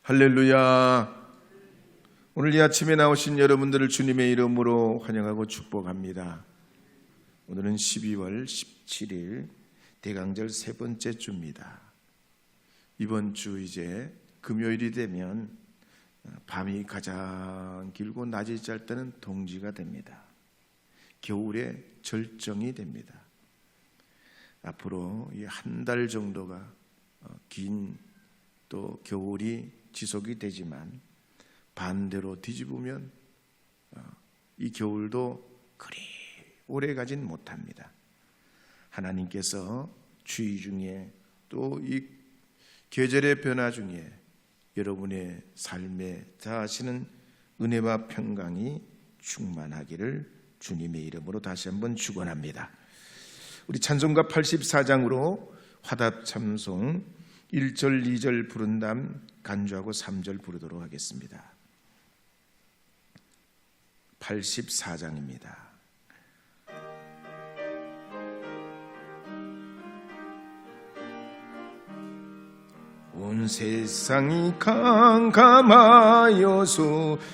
할렐루야. 오늘 이 아침에 나오신 여러분들을 주님의 이름으로 환영하고 축복합니다. 오늘은 12월 17일 대강절 세 번째 주입니다. 이번 주 이제 금요일이 되면 밤이 가장 길고 낮이 짧다는 동지가 됩니다. 겨울의 절정이 됩니다. 앞으로 이 한 달 정도가 긴 또 겨울이 지속이 되지만 반대로 뒤집으면 이 겨울도 그리 오래 가진 못합니다. 하나님께서 주의 중에 또 이 계절의 변화 중에 여러분의 삶에 다하시는 은혜와 평강이 충만하기를 주님의 이름으로 다시 한번 축원합니다. 우리 찬송가 84장으로 화답 참송 1절 2절 부른 다음 간주하고 3절 부르도록 하겠습니다. 84장입니다. 온 세상이 캄캄하여서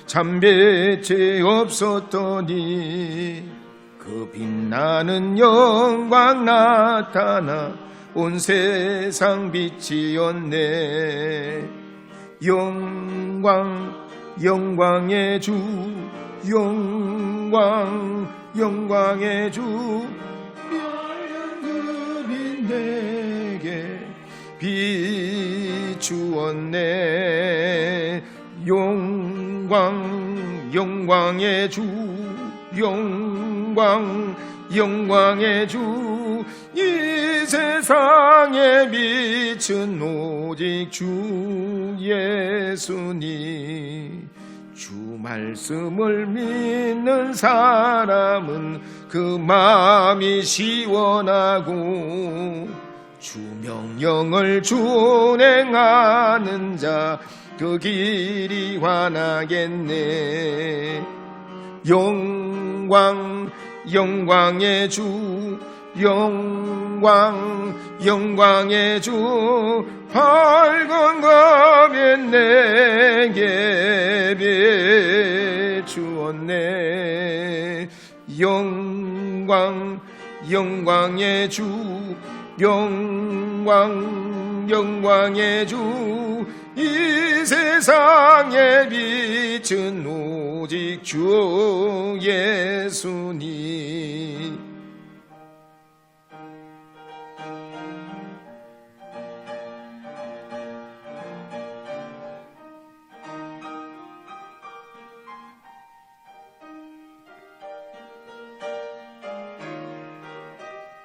참배죄 없었더니 그 빛나는 영광 나타나 온 세상 빛이었네. 영광의 주, 영광의 주, 그 빛 내게 비추었네. 영광의 주, 영광의 주, 이 세상에 빛은 오직 주 예수님. 주 말씀을 믿는 사람은 그 마음이 시원하고 주 명령을 준행하는 자 그 길이 환하겠네. 영광의 주, 영광의 주, 밝은 가면 내게 비추었네. 영광의 주, 영광의 주, 이 세상에 빛은 오직 주 예수님.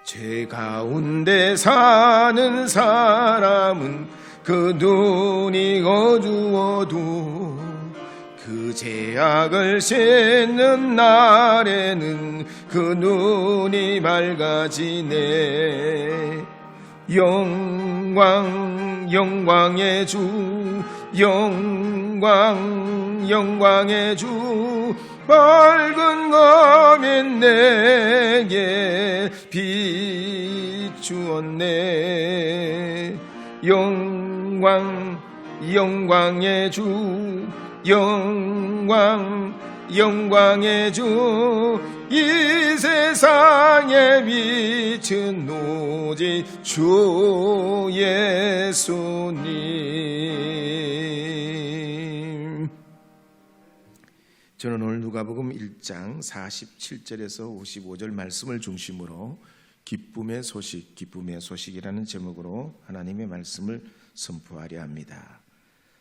죄 가운데 사는 사람은 그 눈이 어두워도 그 죄악을 씻는 날에는 그 눈이 밝아지네. 영광의 주, 영광의 주, 밝은 가면 내게 비추었네. 영광의 주, 영광의 주, 이 세상에 빛은 오직 주 예수님. 저는 오늘 누가복음 1장 47절에서 55절 말씀을 중심으로 기쁨의 소식이라는 제목으로 하나님의 말씀을 선포하려 합니다.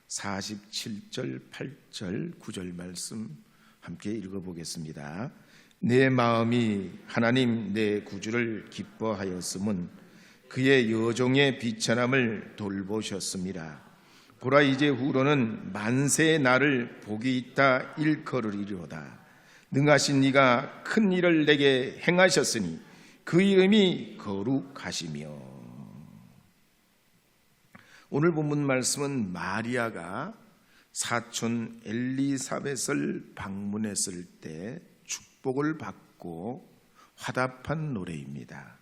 47절, 8절, 9절 말씀 함께 읽어보겠습니다. 내 마음이 하나님 내 구주를 기뻐하였음은 그의 여종의 비천함을 돌보셨습니다. 보라 이제 후로는 만세의 날을 복이 있다 일컬으리로다. 능하신 이가 큰 일을 내게 행하셨으니 그 이름이 거룩하시며. 오늘 본문 말씀은 마리아가 사촌 엘리사벳을 방문했을 때 축복을 받고 화답한 노래입니다.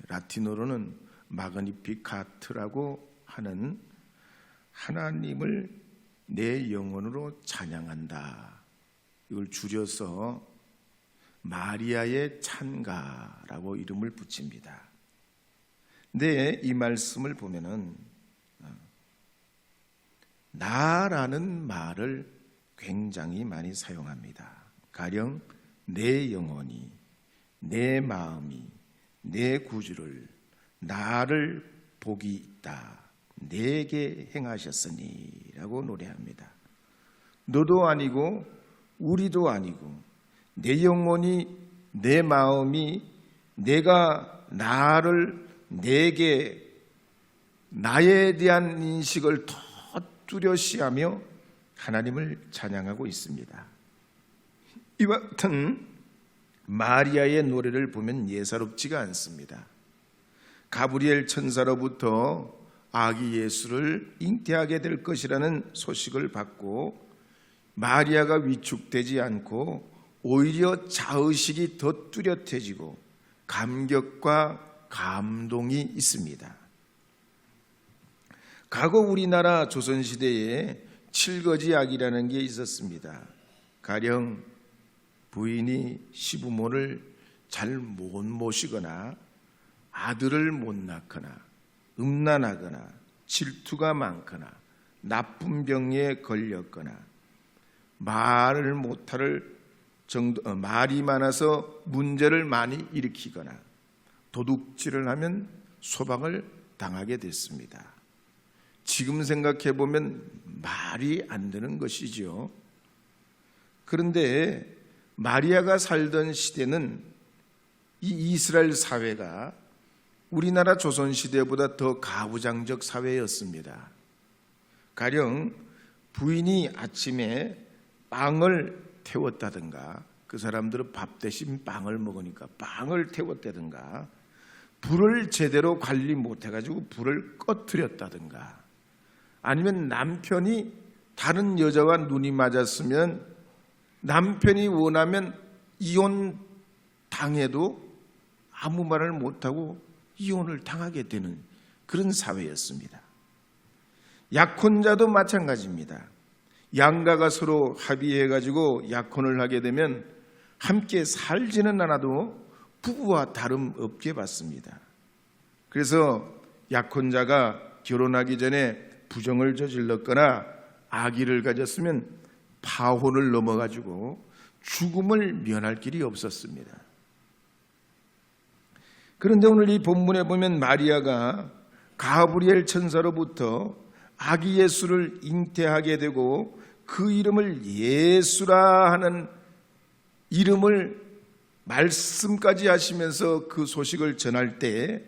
라틴어로는 마그니피카트라고 하는 하나님을 내 영혼으로 찬양한다. 이걸 줄여서 마리아의 찬가라고 이름을 붙입니다. 근데 이 말씀을 보면은 나라는 말을 굉장히 많이 사용합니다. 가령 내 영혼이, 내 마음이, 내 구주를, 나를 복이 있다, 내게 행하셨으니 라고 노래합니다. 너도 아니고 우리도 아니고 내 영혼이, 내 마음이, 내가 나를, 내게, 나에 대한 인식을 더 뚜렷이하며 하나님을 찬양하고 있습니다. 이와 같은 마리아의 노래를 보면 예사롭지가 않습니다. 가브리엘 천사로부터 아기 예수를 잉태하게 될 것이라는 소식을 받고 마리아가 위축되지 않고 오히려 자의식이 더 뚜렷해지고 감격과 감동이 있습니다. 과거 우리나라 조선시대에 칠거지약이라는 게 있었습니다. 가령 부인이 시부모를 잘 못 모시거나 아들을 못 낳거나 음란하거나 질투가 많거나 나쁜 병에 걸렸거나 말을 못할 정도, 말이 많아서 문제를 많이 일으키거나 도둑질을 하면 소방을 당하게 됐습니다. 지금 생각해 보면 말이 안 되는 것이죠. 그런데 마리아가 살던 시대는 이 이스라엘 사회가 우리나라 조선시대보다 더 가부장적 사회였습니다. 가령 부인이 아침에 빵을 태웠다든가, 그 사람들은 밥 대신 빵을 먹으니까 빵을 태웠다든가, 불을 제대로 관리 못해가지고 불을 꺼뜨렸다든가, 아니면 남편이 다른 여자와 눈이 맞았으면 남편이 원하면 이혼 당해도 아무 말을 못하고 이혼을 당하게 되는 그런 사회였습니다. 약혼자도 마찬가지입니다. 양가가 서로 합의해가지고 약혼을 하게 되면 함께 살지는 않아도 부부와 다름없게 받습니다. 그래서 약혼자가 결혼하기 전에 부정을 저질렀거나 아기를 가졌으면 파혼을 넘어가지고 죽음을 면할 길이 없었습니다. 그런데 오늘 이 본문에 보면 마리아가 가브리엘 천사로부터 아기 예수를 잉태하게 되고 그 이름을 예수라 하는 이름을 말씀까지 하시면서 그 소식을 전할 때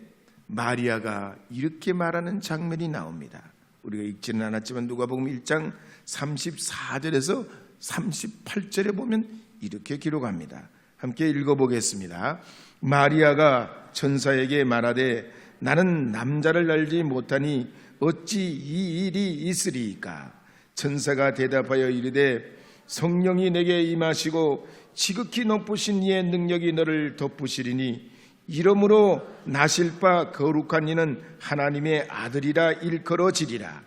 마리아가 이렇게 말하는 장면이 나옵니다. 우리가 읽지는 않았지만 누가복음 1장 34절에서 38절에 보면 이렇게 기록합니다. 함께 읽어보겠습니다. 마리아가 천사에게 말하되 나는 남자를 알지 못하니 어찌 이 일이 있으리이까? 천사가 대답하여 이르되 성령이 내게 임하시고 지극히 높으신 이의 능력이 너를 덮으시리니 이러므로 나실 바 거룩한 이는 하나님의 아들이라 일컬어지리라.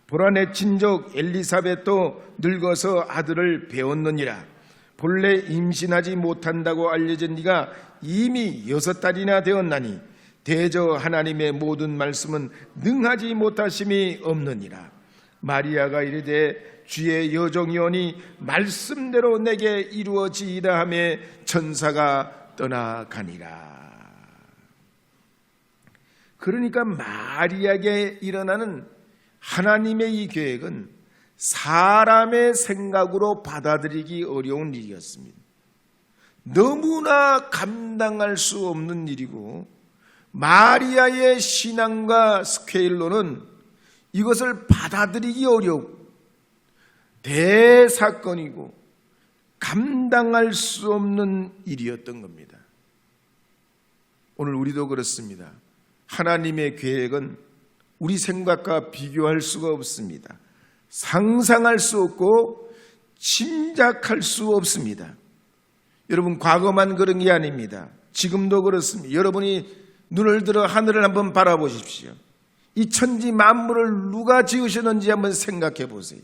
보라 내 친족 엘리사벳도 늙어서 아들을 배웠느니라. 본래 임신하지 못한다고 알려진 네가 이미 6달이나 되었나니 대저 하나님의 모든 말씀은 능하지 못하심이 없느니라. 마리아가 이르되 주의 여종이오니 말씀대로 내게 이루어지이다 하며 천사가 떠나가니라. 그러니까 마리아에게 일어나는 하나님의 이 계획은 사람의 생각으로 받아들이기 어려운 일이었습니다. 너무나 감당할 수 없는 일이고 마리아의 신앙과 스케일로는 이것을 받아들이기 어려운 대사건이고 감당할 수 없는 일이었던 겁니다. 오늘 우리도 그렇습니다. 하나님의 계획은 우리 생각과 비교할 수가 없습니다. 상상할 수 없고 짐작할 수 없습니다. 여러분, 과거만 그런 게 아닙니다. 지금도 그렇습니다. 여러분이 눈을 들어 하늘을 한번 바라보십시오. 이 천지 만물을 누가 지으셨는지 한번 생각해 보세요.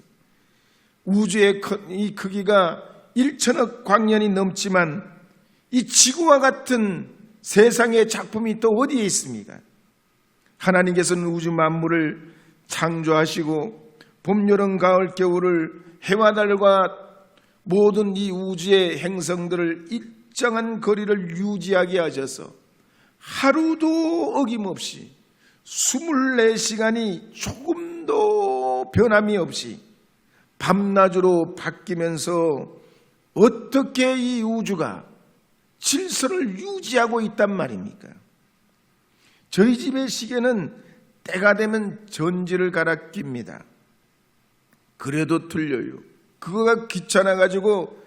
우주의 이 크기가 1천억 광년이 넘지만 이 지구와 같은 세상의 작품이 또 어디에 있습니까? 하나님께서는 우주 만물을 창조하시고 봄, 여름, 가을, 겨울을 해와 달과 모든 이 우주의 행성들을 일정한 거리를 유지하게 하셔서 하루도 어김없이 24시간이 조금도 변함이 없이 밤낮으로 바뀌면서 어떻게 이 우주가 질서를 유지하고 있단 말입니까? 저희 집의 시계는 때가 되면 전지를 갈아 낍니다. 그래도 틀려요. 그거가 귀찮아가지고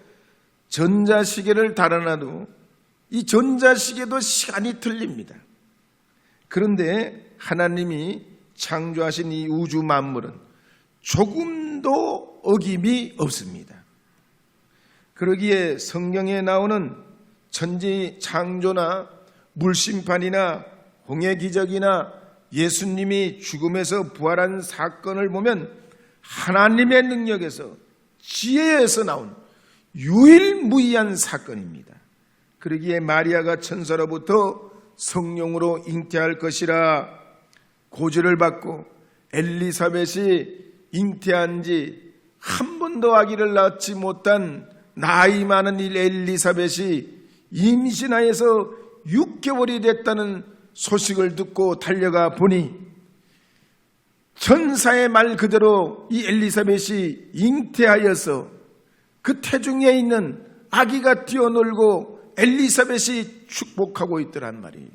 전자시계를 달아놔도 이 전자시계도 시간이 틀립니다. 그런데 하나님이 창조하신 이 우주 만물은 조금도 어김이 없습니다. 그러기에 성경에 나오는 천지 창조나 물심판이나 홍해 기적이나 예수님이 죽음에서 부활한 사건을 보면 하나님의 능력에서 지혜에서 나온 유일무이한 사건입니다. 그러기에 마리아가 천사로부터 성령으로 잉태할 것이라 고지를 받고 엘리사벳이 잉태한 지 한 번도 아기를 낳지 못한 나이 많은 이 엘리사벳이 임신하여서 6개월이 됐다는 소식을 듣고 달려가 보니 천사의 말 그대로 이 엘리사벳이 잉태하여서 그 태중에 있는 아기가 뛰어놀고 엘리사벳이 축복하고 있더란 말이에요.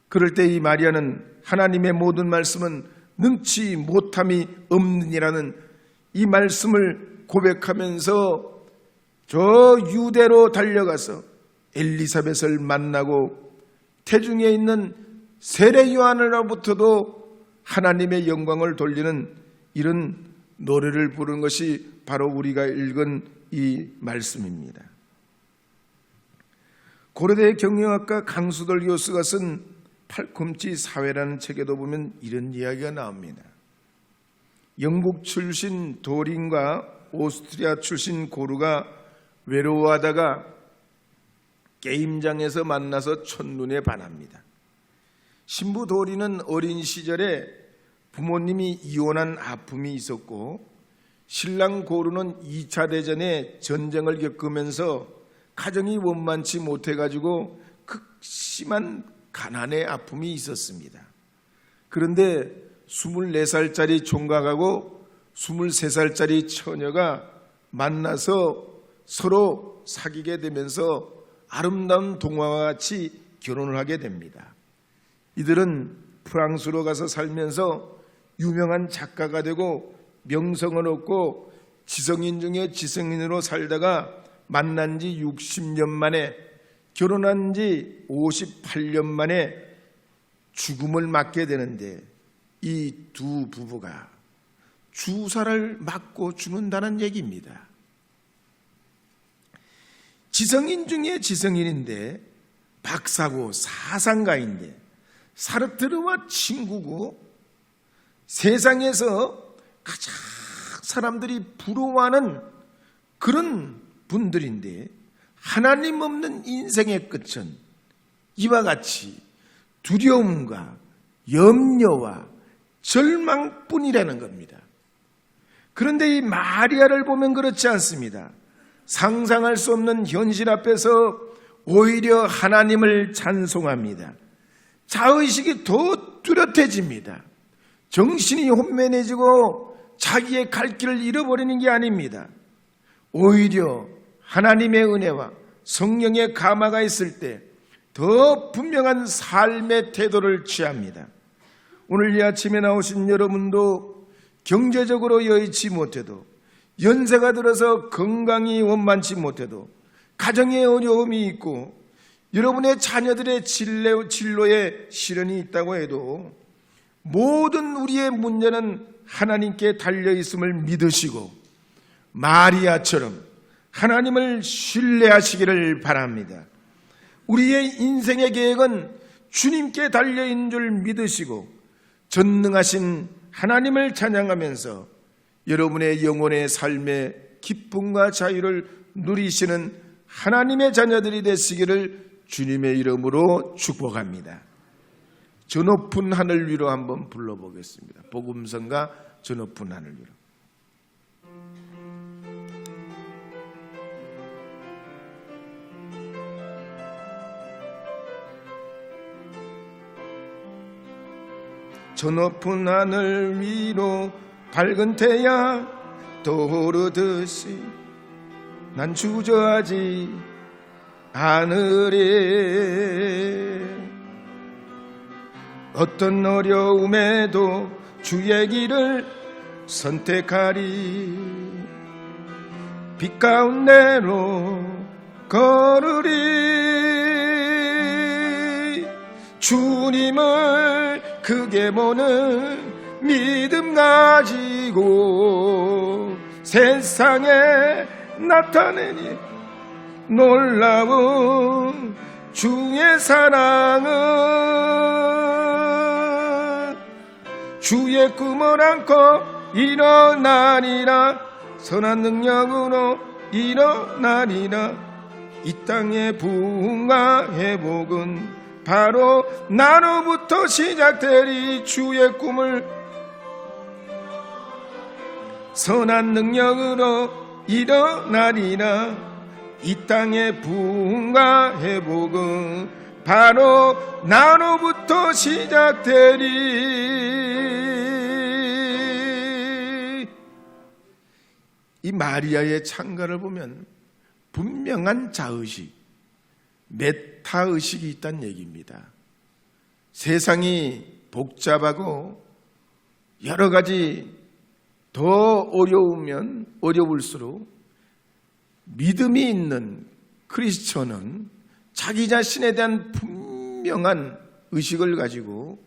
그럴 때 이 마리아는 하나님의 모든 말씀은 능치 못함이 없느니라는 이 말씀을 고백하면서 저 유대로 달려가서 엘리사벳을 만나고 태중에 있는 세례 요한으로부터도 하나님의 영광을 돌리는 이런 노래를 부른 것이 바로 우리가 읽은 이 말씀입니다. 고려대 경영학가 강수돌 교수가 쓴 팔꿈치 사회라는 책에도 보면 이런 이야기가 나옵니다. 영국 출신 도린과 오스트리아 출신 고르가 외로워하다가 게임장에서 만나서 첫눈에 반합니다. 신부 도린은 어린 시절에 부모님이 이혼한 아픔이 있었고 신랑 고르는 2차 대전에 전쟁을 겪으면서 가정이 원만치 못해가지고 극심한 가난의 아픔이 있었습니다. 그런데 24살짜리 총각하고 23살짜리 처녀가 만나서 서로 사귀게 되면서 아름다운 동화와 같이 결혼을 하게 됩니다. 이들은 프랑스로 가서 살면서 유명한 작가가 되고 명성을 얻고 지성인 중에 지성인으로 살다가 만난 지 60년 만에 결혼한 지 58년 만에 죽음을 맞게 되는데 이 두 부부가 주사를 맞고 죽는다는 얘기입니다. 지성인 중에 지성인인데 박사고 사상가인데 사르트르와 친구고 세상에서 가장 사람들이 부러워하는 그런 분들인데 하나님 없는 인생의 끝은 이와 같이 두려움과 염려와 절망뿐이라는 겁니다. 그런데 이 마리아를 보면 그렇지 않습니다. 상상할 수 없는 현실 앞에서 오히려 하나님을 찬송합니다. 자의식이 더 뚜렷해집니다. 정신이 혼돈해지고 자기의 갈 길을 잃어버리는 게 아닙니다. 오히려 하나님의 은혜와 성령의 감화가 있을 때 더 분명한 삶의 태도를 취합니다. 오늘 이 아침에 나오신 여러분도 경제적으로 여의치 못해도 연세가 들어서 건강이 원만치 못해도 가정에 어려움이 있고 여러분의 자녀들의 진로에 시련이 있다고 해도 모든 우리의 문제는 하나님께 달려있음을 믿으시고 마리아처럼 하나님을 신뢰하시기를 바랍니다. 우리의 인생의 계획은 주님께 달려있는 줄 믿으시고 전능하신 하나님을 찬양하면서 여러분의 영혼의 삶의 기쁨과 자유를 누리시는 하나님의 자녀들이 되시기를 주님의 이름으로 축복합니다. 저 높은 하늘 위로 한번 불러보겠습니다. 복음성가 저 높은 하늘 위로. 저 높은 하늘 위로 밝은 태양 떠오르듯이 난 주저하지 않으리. 어떤 어려움에도 주의 길을 선택하리. 빛 가운데로 걸으리. 주님을 크게 보는 믿음 가지고 세상에 나타내니 놀라운 주의 사랑은 주의 꿈을 안고 일어나리라. 선한 능력으로 일어나리라. 이 땅의 부흥과 회복은 바로 나로부터 시작되리. 주의 꿈을 선한 능력으로 일어나리라. 이 땅의 부흥과 회복은 바로 나로부터 시작되리. 이 마리아의 찬가를 보면 분명한 자의식, 메타의식이 있다는 얘기입니다. 세상이 복잡하고 여러 가지 더 어려우면 어려울수록 믿음이 있는 크리스천은 자기 자신에 대한 분명한 의식을 가지고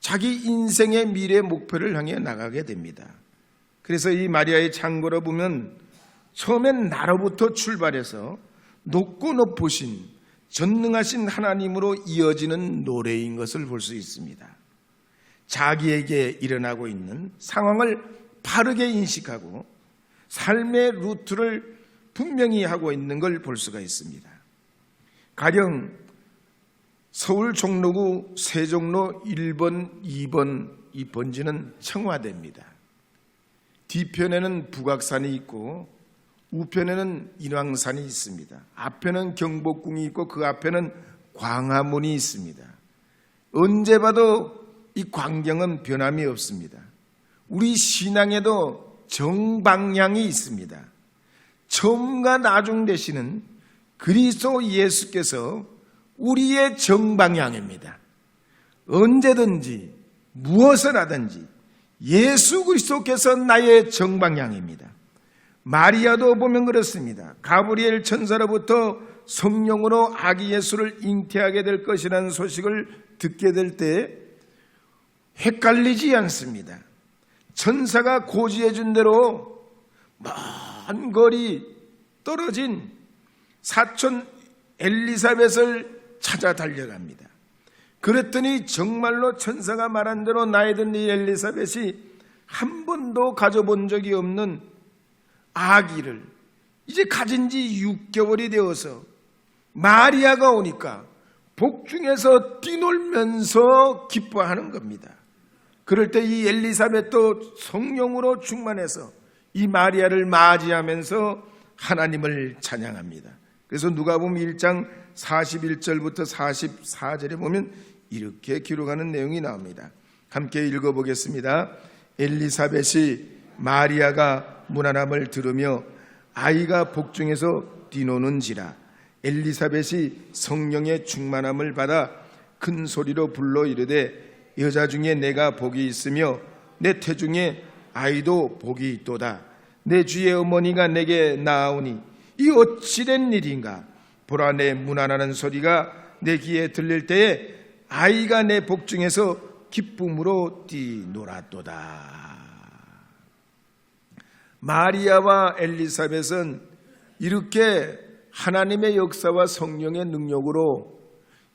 자기 인생의 미래 목표를 향해 나가게 됩니다. 그래서 이 마리아의 찬고를 보면 처음엔 나로부터 출발해서 높고 높으신 전능하신 하나님으로 이어지는 노래인 것을 볼 수 있습니다. 자기에게 일어나고 있는 상황을 바르게 인식하고 삶의 루트를 분명히 하고 있는 걸 볼 수가 있습니다. 가령 서울 종로구 세종로 1번, 2번 이 번지는 청와대입니다. 뒤편에는 북악산이 있고 우편에는 인왕산이 있습니다. 앞에는 경복궁이 있고 그 앞에는 광화문이 있습니다. 언제 봐도 이 광경은 변함이 없습니다. 우리 신앙에도 정방향이 있습니다. 처음과 나중 되시는 그리스도 예수께서 우리의 정방향입니다. 언제든지 무엇을 하든지 예수 그리스도께서 나의 정방향입니다. 마리아도 보면 그렇습니다. 가브리엘 천사로부터 성령으로 아기 예수를 잉태하게 될 것이라는 소식을 듣게 될 때 헷갈리지 않습니다. 천사가 고지해 준 대로 먼 거리 떨어진 사촌 엘리사벳을 찾아 달려갑니다. 그랬더니 정말로 천사가 말한 대로 나이 든 이 엘리사벳이 한 번도 가져본 적이 없는 아기를 이제 가진 지 6개월이 되어서 마리아가 오니까 복중에서 뛰놀면서 기뻐하는 겁니다. 그럴 때 이 엘리사벳도 성령으로 충만해서 이 마리아를 맞이하면서 하나님을 찬양합니다. 그래서 누가복음 1장 41절부터 44절에 보면 이렇게 기록하는 내용이 나옵니다. 함께 읽어보겠습니다. 엘리사벳이 마리아가 문안함을 들으며 아이가 복중에서 뛰노는지라 엘리사벳이 성령의 충만함을 받아 큰 소리로 불러 이르되 여자 중에 내가 복이 있으며 내 태중에 아이도 복이 있도다. 내 주의 어머니가 내게 나아오니 이 어찌된 일인가. 보라 내 문안하는 소리가 내 귀에 들릴 때에 아이가 내 복중에서 기쁨으로 뛰놀았도다. 마리아와 엘리사벳은 이렇게 하나님의 역사와 성령의 능력으로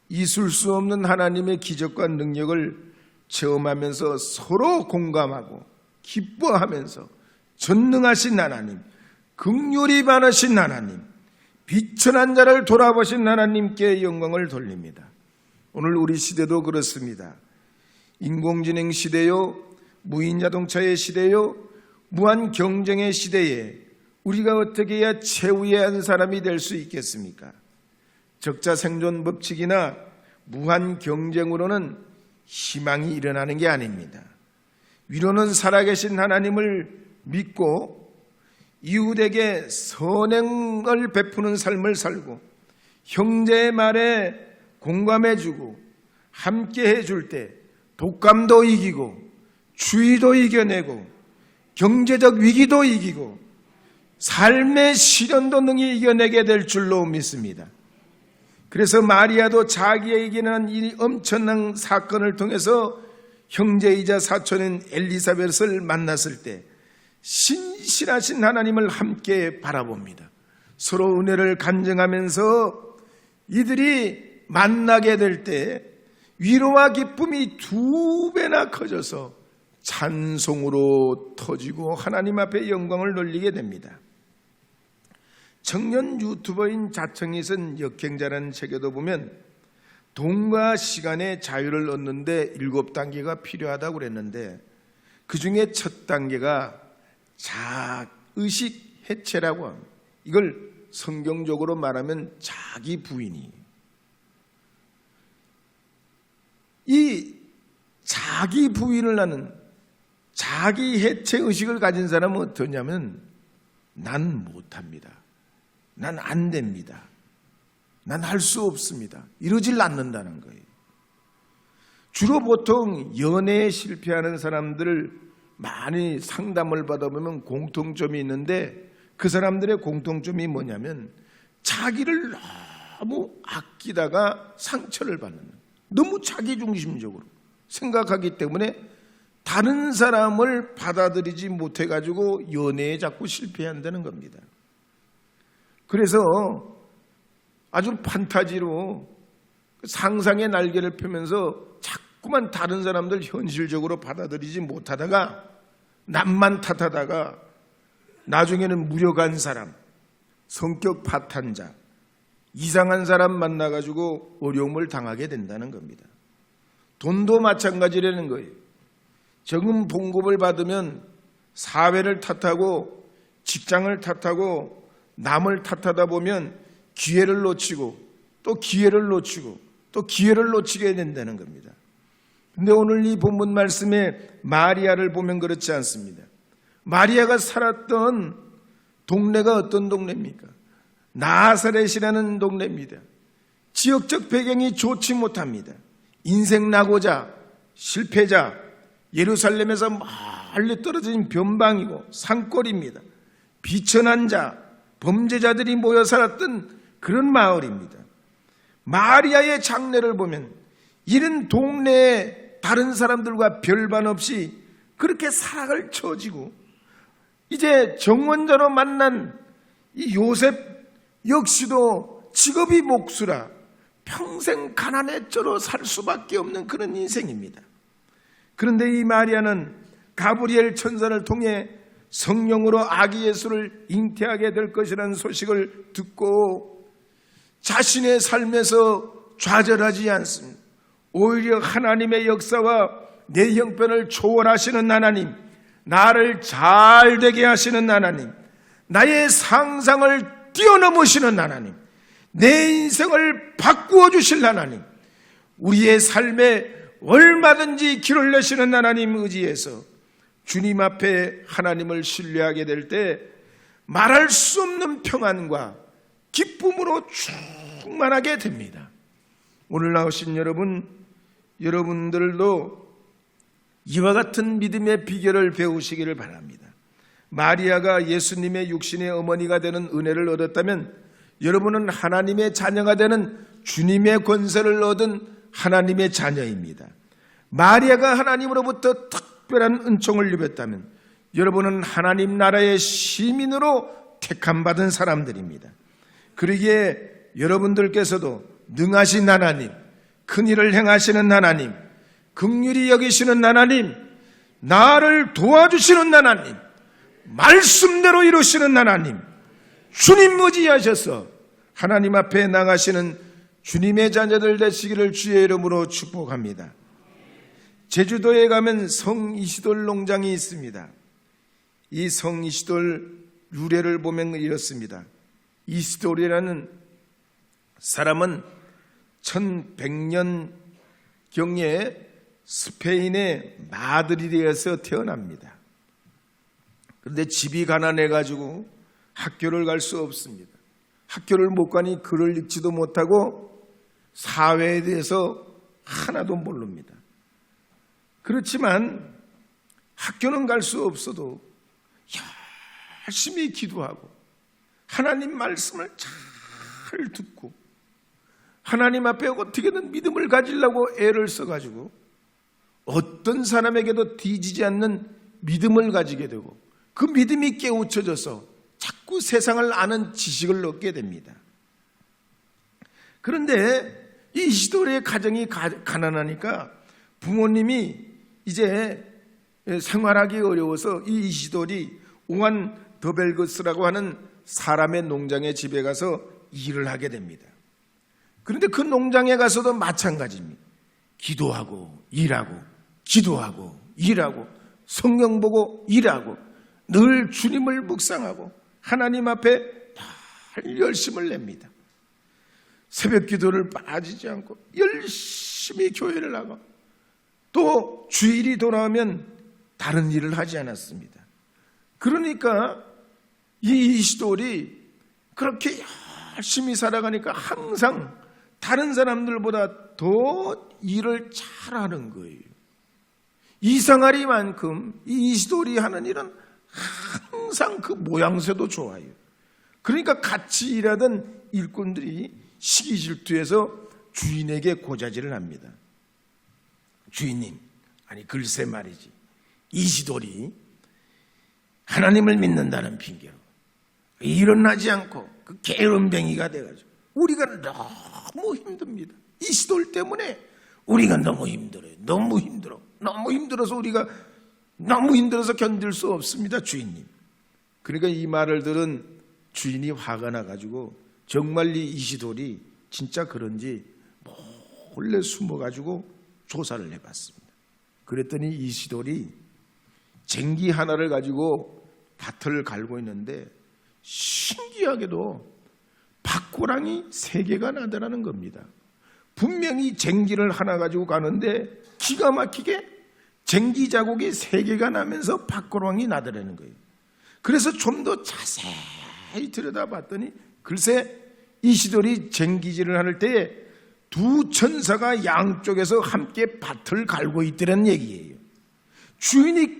있을 수 없는 하나님의 기적과 능력을 체험하면서 서로 공감하고 기뻐하면서 전능하신 하나님, 긍휼이 많으신 하나님, 비천한 자를 돌아보신 하나님께 영광을 돌립니다. 오늘 우리 시대도 그렇습니다. 인공지능 시대요, 무인자동차의 시대요, 무한 경쟁의 시대에 우리가 어떻게 해야 최후의 사람이 될 수 있겠습니까? 적자생존 법칙이나 무한 경쟁으로는 희망이 일어나는 게 아닙니다. 위로는 살아계신 하나님을 믿고 이웃에게 선행을 베푸는 삶을 살고 형제의 말에 공감해주고 함께 해줄 때 독감도 이기고 추위도 이겨내고 경제적 위기도 이기고 삶의 시련도 능히 이겨내게 될 줄로 믿습니다. 그래서 마리아도 자기에게는 이 엄청난 사건을 통해서 형제이자 사촌인 엘리사벳을 만났을 때 신실하신 하나님을 함께 바라봅니다. 서로 은혜를 간증하면서 이들이 만나게 될 때 위로와 기쁨이 2배나 커져서 찬송으로 터지고 하나님 앞에 영광을 돌리게 됩니다. 청년 유튜버인 자청이 쓴 역행자라는 책에도 보면 돈과 시간의 자유를 얻는데 7단계가 필요하다고 그랬는데 그 중에 첫 단계가 자의식 해체라고 합니다. 이걸 성경적으로 말하면 자기 부인이에요. 이 자기 부인을 하는 자기 해체 의식을 가진 사람은 어떠냐면 난 못합니다. 난 안 됩니다. 난 할 수 없습니다. 이러질 않는다는 거예요. 주로 보통 연애에 실패하는 사람들을 많이 상담을 받아보면 공통점이 있는데 그 사람들의 공통점이 뭐냐면 자기를 너무 아끼다가 상처를 받는 거예요. 너무 자기중심적으로 생각하기 때문에 다른 사람을 받아들이지 못해가지고 연애에 자꾸 실패한다는 겁니다. 그래서 아주 판타지로 상상의 날개를 펴면서 자꾸만 다른 사람들 현실적으로 받아들이지 못하다가 남만 탓하다가 나중에는 무력한 사람, 성격 파탄자, 이상한 사람 만나가지고 어려움을 당하게 된다는 겁니다. 돈도 마찬가지라는 거예요. 적은 봉급을 받으면 사회를 탓하고 직장을 탓하고 남을 탓하다 보면 기회를 놓치고 또 기회를 놓치고 또 기회를 놓치게 된다는 겁니다. 근데 오늘 이 본문 말씀에 마리아를 보면 그렇지 않습니다. 마리아가 살았던 동네가 어떤 동네입니까? 나사렛이라는 동네입니다. 지역적 배경이 좋지 못합니다. 인생 낙오자, 실패자, 예루살렘에서 멀리 떨어진 변방이고 산골입니다. 비천한 자, 범죄자들이 모여 살았던 그런 마을입니다. 마리아의 장래를 보면 이런 동네에 다른 사람들과 별반 없이 그렇게 살아갈 처지고 이제 정원자로 만난 이 요셉 역시도 직업이 목수라 평생 가난의 쩌로 살 수밖에 없는 그런 인생입니다. 그런데 이 마리아는 가브리엘 천사를 통해 성령으로 아기 예수를 잉태하게 될 것이라는 소식을 듣고 자신의 삶에서 좌절하지 않습니다. 오히려 하나님의 역사와 내 형편을 초월하시는 하나님, 나를 잘 되게 하시는 하나님, 나의 상상을 뛰어넘으시는 하나님, 내 인생을 바꾸어 주실 하나님, 우리의 삶에 얼마든지 길을 내시는 하나님 의지해서 주님 앞에 하나님을 신뢰하게 될 때 말할 수 없는 평안과 기쁨으로 충만하게 됩니다. 오늘 나오신 여러분들도 이와 같은 믿음의 비결을 배우시기를 바랍니다. 마리아가 예수님의 육신의 어머니가 되는 은혜를 얻었다면 여러분은 하나님의 자녀가 되는 주님의 권세를 얻은 하나님의 자녀입니다. 마리아가 하나님으로부터 특별한 은총을 입었다면 여러분은 하나님 나라의 시민으로 택함받은 사람들입니다. 그러기에 여러분들께서도 능하신 하나님, 큰 일을 행하시는 하나님, 긍휼히 여기시는 하나님, 나를 도와주시는 하나님, 말씀대로 이루시는 하나님, 주님 의지하셔서 하나님 앞에 나가시는 주님의 자녀들 되시기를 주의 이름으로 축복합니다. 제주도에 가면 성이시돌 농장이 있습니다. 이 성이시돌 유래를 보면 이렇습니다. 이시돌이라는 사람은 1100년 경에 스페인의 마드리드에서 태어납니다. 그런데 집이 가난해가지고 학교를 갈 수 없습니다. 학교를 못 가니 글을 읽지도 못하고 사회에 대해서 하나도 모릅니다. 그렇지만 학교는 갈 수 없어도 열심히 기도하고 하나님 말씀을 잘 듣고 하나님 앞에 어떻게든 믿음을 가지려고 애를 써가지고 어떤 사람에게도 뒤지지 않는 믿음을 가지게 되고 그 믿음이 깨우쳐져서 자꾸 세상을 아는 지식을 얻게 됩니다. 그런데 이 이시돌의 가정이 가난하니까 부모님이 이제 생활하기 어려워서 이 이시돌이 오한 더벨거스라고 하는 사람의 농장의 집에 가서 일을 하게 됩니다. 그런데 그 농장에 가서도 마찬가지입니다. 기도하고 일하고 기도하고 일하고 성경 보고 일하고 늘 주님을 묵상하고 하나님 앞에 늘 열심을 냅니다. 새벽 기도를 빠지지 않고 열심히 교회를 하고 또 주일이 돌아오면 다른 일을 하지 않았습니다. 그러니까 이 이시돌이 그렇게 열심히 살아가니까 항상 다른 사람들보다 더 일을 잘하는 거예요. 이상하리만큼 이 이시돌이 하는 일은 항상 그 모양새도 좋아요. 그러니까 같이 일하던 일꾼들이 시기 질투해서 주인에게 고자질을 합니다. 주인님, 아니 글쎄 말이지, 이시돌이 하나님을 믿는다는 핑계로 일어나지 않고 그 게으름뱅이가 돼가지고 우리가 너무 힘듭니다. 이시돌 때문에 우리가 너무 힘들어요. 너무 힘들어서 우리가 너무 힘들어서 견딜 수 없습니다, 주인님. 그러니까 이 말을 들은 주인이 화가 나가지고 정말 이 이시돌이 진짜 그런지 몰래 숨어가지고 조사를 해봤습니다. 그랬더니 이시돌이 쟁기 하나를 가지고 밭을 갈고 있는데 신기하게도 밭고랑이 3개가 나더라는 겁니다. 분명히 쟁기를 하나 가지고 가는데 기가 막히게 쟁기 자국이 3개가 나면서 밭고랑이 나더라는 거예요. 그래서 좀 더 자세히 들여다봤더니 글쎄 이시돌이 쟁기질을 할 때 두 천사가 양쪽에서 함께 밭을 갈고 있더라는 얘기예요. 주인이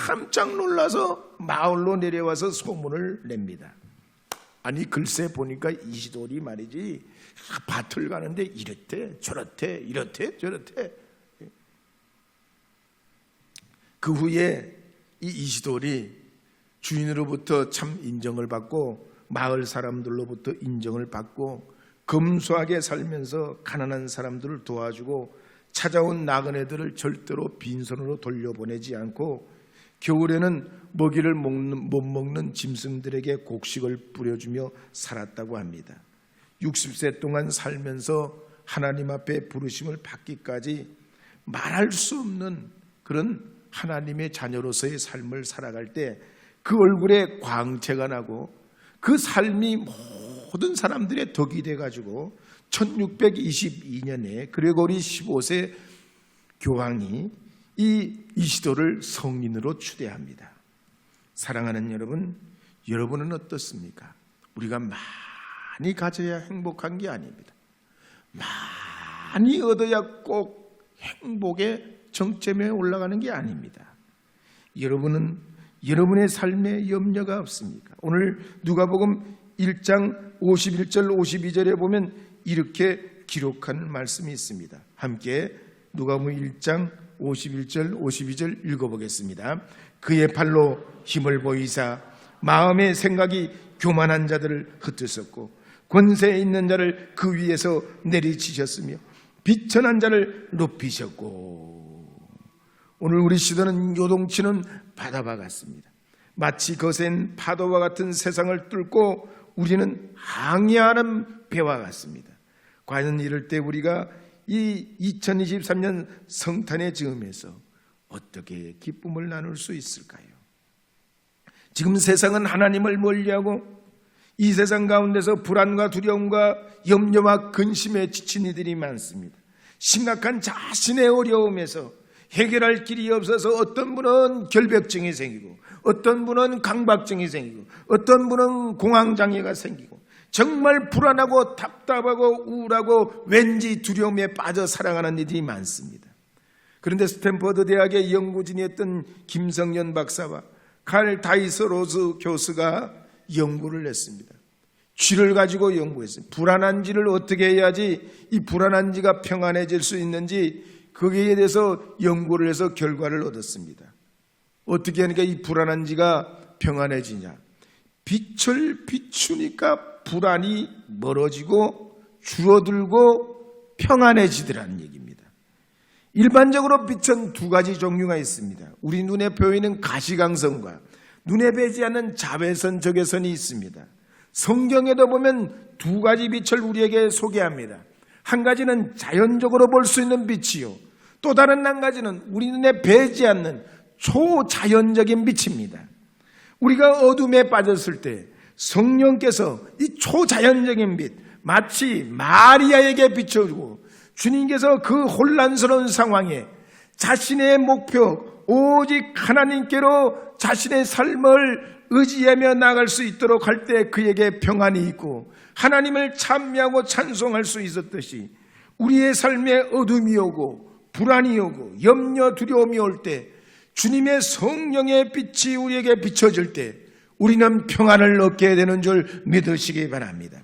깜짝 놀라서 마을로 내려와서 소문을 냅니다. 아니 글쎄 보니까 이시돌이 말이지 밭을 가는데 이렇대 저렇대 이렇대 저렇대. 그 후에 이 이시돌이 주인으로부터 참 인정을 받고 마을 사람들로부터 인정을 받고 검소하게 살면서 가난한 사람들을 도와주고 찾아온 나그네들을 절대로 빈손으로 돌려보내지 않고 겨울에는 먹이를 못 먹는 짐승들에게 곡식을 뿌려주며 살았다고 합니다. 60세 동안 살면서 하나님 앞에 부르심을 받기까지 말할 수 없는 그런 하나님의 자녀로서의 삶을 살아갈 때 그 얼굴에 광채가 나고 그 삶이 모든 사람들의 덕이 돼가지고 1622년에 그레고리 15세 교황이 이 이시돌을 성인으로 추대합니다. 사랑하는 여러분, 여러분은 어떻습니까? 우리가 많이 가져야 행복한 게 아닙니다. 많이 얻어야 꼭 행복의 정점에 올라가는 게 아닙니다. 여러분은 여러분의 삶에 염려가 없습니까? 오늘 누가복음 1장 51절 52절에 보면 이렇게 기록한 말씀이 있습니다. 함께 누가복음 1장 51절 52절 읽어보겠습니다. 그의 팔로 힘을 보이사 마음의 생각이 교만한 자들을 흩으셨고 권세 있는 자를 그 위에서 내리치셨으며 비천한 자를 높이셨고 오늘 우리 시대는 요동치는 바다와 같습니다. 마치 거센 파도와 같은 세상을 뚫고 우리는 항해하는 배와 같습니다. 과연 이럴 때 우리가 이 2023년 성탄의 즈음에서 어떻게 기쁨을 나눌 수 있을까요? 지금 세상은 하나님을 멀리하고 이 세상 가운데서 불안과 두려움과 염려와 근심에 지친 이들이 많습니다. 심각한 자신의 어려움에서 해결할 길이 없어서 어떤 분은 결벽증이 생기고 어떤 분은 강박증이 생기고 어떤 분은 공황장애가 생기고 정말 불안하고 답답하고 우울하고 왠지 두려움에 빠져 살아가는 이들이 많습니다. 그런데 스탠퍼드 대학의 연구진이었던 김성연 박사와 칼 다이스 로즈 교수가 연구를 했습니다. 쥐를 가지고 연구했어요. 불안한지를 어떻게 해야지 이 불안한지가 평안해질 수 있는지 거기에 대해서 연구를 해서 결과를 얻었습니다. 어떻게 하니까 이 불안한지가 평안해지냐? 빛을 비추니까 불안이 멀어지고 줄어들고 평안해지더라는 얘기입니다. 일반적으로 빛은 두 가지 종류가 있습니다. 우리 눈에 보이는 가시광선과 눈에 뵈지 않는 자외선, 적외선이 있습니다. 성경에도 보면 두 가지 빛을 우리에게 소개합니다. 한 가지는 자연적으로 볼 수 있는 빛이요, 또 다른 한 가지는 우리 눈에 뵈지 않는 초자연적인 빛입니다. 우리가 어둠에 빠졌을 때 성령께서 이 초자연적인 빛, 마치 마리아에게 비춰주고 주님께서 그 혼란스러운 상황에 자신의 목표 오직 하나님께로 자신의 삶을 의지하며 나갈 수 있도록 할 때 그에게 평안이 있고 하나님을 찬미하고 찬송할 수 있었듯이 우리의 삶에 어둠이 오고 불안이 오고 염려 두려움이 올 때 주님의 성령의 빛이 우리에게 비춰질 때 우리는 평안을 얻게 되는 줄 믿으시기 바랍니다.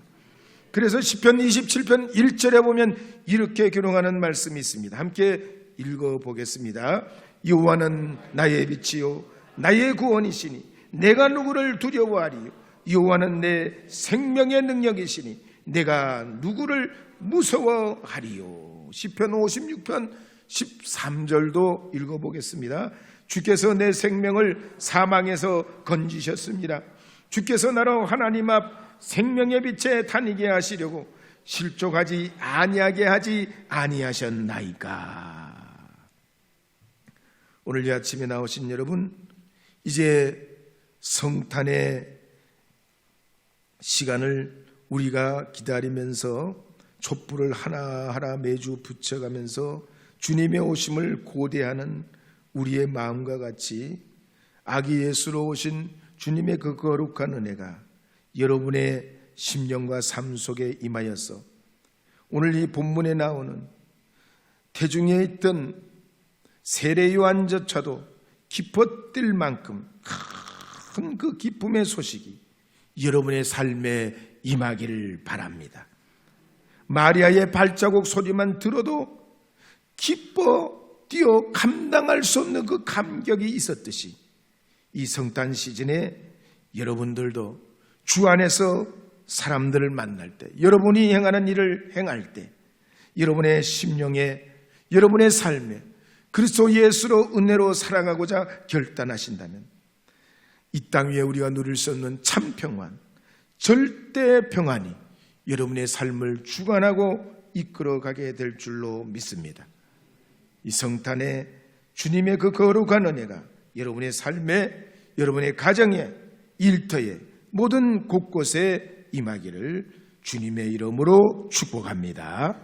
그래서 시편 27편 1절에 보면 이렇게 기록하는 말씀이 있습니다. 함께 읽어보겠습니다. 여호와는 나의 빛이요 나의 구원이시니 내가 누구를 두려워하리요. 여호와는 내 생명의 능력이시니 내가 누구를 무서워하리요. 시편 56편 13절도 읽어보겠습니다. 주께서 내 생명을 사망에서 건지셨습니다. 주께서 나로 하나님 앞 생명의 빛에 다니게 하시려고 실족하지 아니하게 하지 아니하셨나이까. 오늘 이 아침에 나오신 여러분, 이제 성탄의 시간을 우리가 기다리면서 촛불을 하나하나 매주 붙여가면서 주님의 오심을 고대하는 우리의 마음과 같이 아기 예수로 오신 주님의 그 거룩한 은혜가 여러분의 심령과 삶 속에 임하여서 오늘 이 본문에 나오는 태중에 있던 세례 요한조차도 기뻤을 만큼 큰 그 기쁨의 소식이 여러분의 삶에 임하기를 바랍니다. 마리아의 발자국 소리만 들어도 기뻐 뛰어 감당할 수 없는 그 감격이 있었듯이 이 성탄 시즌에 여러분들도 주 안에서 사람들을 만날 때, 여러분이 행하는 일을 행할 때 여러분의 심령에, 여러분의 삶에 그리스도 예수로 은혜로 살아가고자 결단하신다면 이 땅 위에 우리가 누릴 수 없는 참 평안, 절대 평안이 여러분의 삶을 주관하고 이끌어가게 될 줄로 믿습니다. 이 성탄에 주님의 그 거룩한 은혜가 여러분의 삶에, 여러분의 가정에, 일터에, 모든 곳곳에 임하기를 주님의 이름으로 축복합니다.